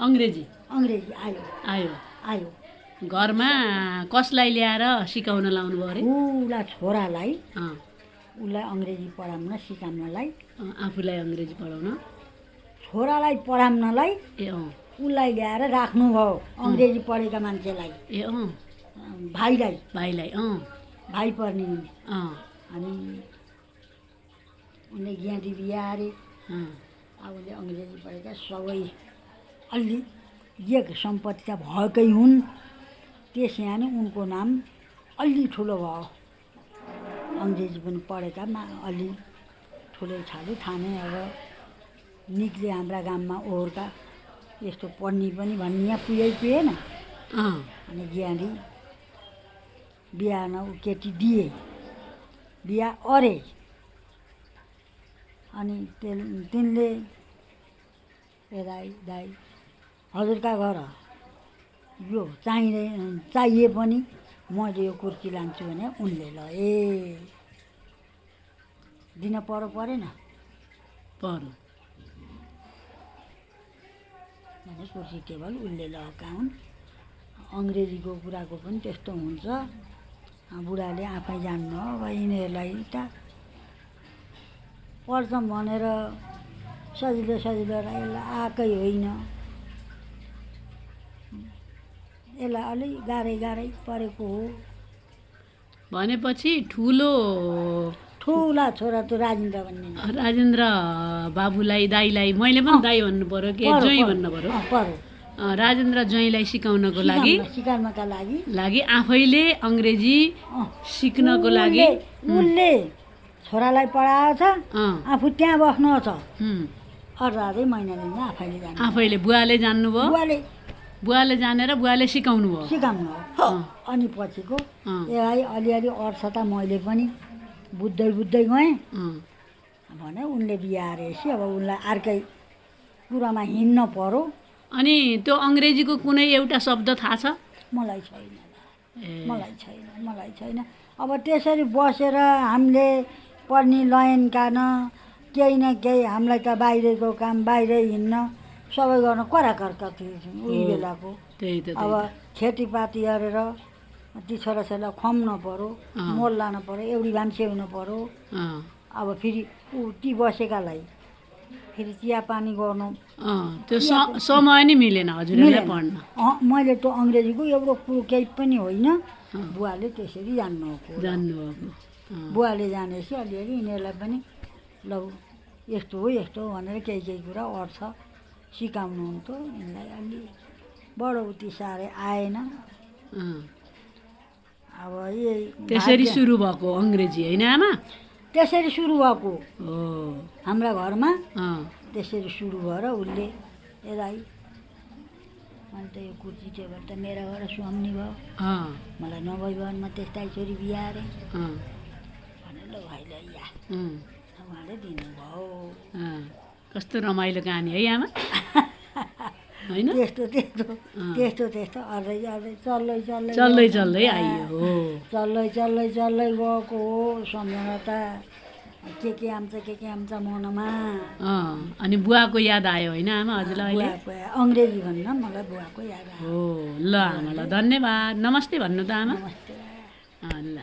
अङ्ग्रेजी अङ्ग्रेजी आयो आयो आयो घरमा कसलाई ल्याएर सिकाउन लाउनु भयो अरे उसलाई छोरालाई अँ, उसलाई अङ्ग्रेजी पढाउन सिकाउनलाई आफूलाई अङ्ग्रेजी पढाउन छोरालाई पढाउनलाई ए अँ उसलाई ल्याएर राख्नुभयो अङ्ग्रेजी पढेका मान्छेलाई ए अँ भाइलाई भाइलाई अँ भाइ पर्ने अँ अनि उनले ज्ञानी बिहा अरे अँ अब उसले अङ्ग्रेजी पढेका सबै अलि एक सम्पत्ति त भएकै हुन् त्यस यहाँ नै उनको नाम अलि ठुलो भयो अङ्ग्रेजी पनि पढेकामा अलि ठुलै छाले थाहा अब निक्ले हाम्रा गाममा ओहोरका यस्तो पढ्ने पनि भन्ने यहाँ पुगेन अँ अनि ज्ञानी बिहा न ऊ केटी दिए बिहा अरे अनि तिनले ए दाइ हजुरका घर यो चाहिए पनि मैले यो कुर्सी लान्छु भने उनले ल दिन परेन पढ्नु भने कुर्सी टेबल उसले लगाएका हुन् अङ्ग्रेजीको कुराको पनि त्यस्तो हुन्छ बुढाले आफै जान्नु अब यिनीहरूलाई त पढ्छौँ भनेर सजिलो यसलाई आएकै होइन यसलाई अलिक गाह्रै परेको हो भनेपछि ठुलो ठुला छोरा त राजेन्द्र भन्ने राजेन्द्र बाबुलाई दाईलाई मैले पनि दाई भन्नु पर्यो कि ज्वाइँ भन्नु पर्यो पर्यो राजेन्द्र ज्वाइँलाई सिकाउनको लागि सिकाउनका लागि आफैले अङ्ग्रेजी सिक्नको लागि उसले छोरालाई पढाएको छ अँ, आफू त्यहाँ बस्नु छ उम्, अर्धा महिना दिन आफैले जानु आफैले बुवाले जान्नुभयो बुवाले बुवाले जानेर बुवाले सिकाउनु भयो सिकाउनु हो अनि पछिको अँ, ए भाइ अलिअलि अर्थी त मैले पनि बुझ्दै गएँ अँ, भने उनले बिहा रहेछ अब उनलाई अर्कै कुरामा हिँड्न पर्यो अनि त्यो अङ्ग्रेजीको कुनै एउटा शब्द थाहा छ मलाई छैन ए, मलाई छैन अब त्यसरी बसेर हामीले पढ्ने लयन कान केही न केही हामीलाई त बाहिरको काम बाहिरै हिँड्न सबै गर्न कराकर्का थियो उही बेलाको त्यही त अब खेतीपाती गरेर ती छोराछोरीलाई खुवाउन पर्यो अँ। मोल लानु पर्यो एउटी मान्छे हुनु पर्यो अँ, अब फेरि ऊ ती बसेकालाई फेरि चिया पानी गर्नु अँ, त्यो समय नै मिलेन हजुरहरूलाई मिलेन। पढ्न मैले त अङ्ग्रेजीको एउटा कुरो केही पनि होइन बुवाले त्यसरी जान्नुभएको जान्नुभएको बुवाले जानेपछि अलिअलि यिनीहरूलाई पनि ल यस्तो हो भनेर केही कुरा अर्थ सिकाउनुहुन्थ्यो यिनलाई अलि बडो उति साह्रै आएन अँ, अब यही त्यसरी भाग्य- सुरु भएको अङ्ग्रेजी होइन आमा त्यसरी सुरु भएको हो हाम्रा घरमा अँ, त्यसरी सुरु भएर उसले ए दाइ अनि त यो कुर्सी टेबल त मेरा घर सुहाउने भयो अँ, मलाई नभई भवनमा त्यस्तै छोरी बिहा अरे अँ, भनेर ल भाइलाई या अँ, उहाँले दिनुभयो अँ। कस्तो रमाइलो कहानी है आमा होइन त्यस्तो अर्दै चल्दै चल्दै आइयो हो चल्दै गएको हो सम्झना त के आउँछ मनमा अँ, अनि बुवाको याद आयो होइन आमा हजुरलाई अहिले बुवाको अङ्ग्रेजी भन्दा मलाई बुवाको याद आयो हो ल आमा ल धन्यवाद नमस्ते भन्नु त आमा नमस्ते अँ, ल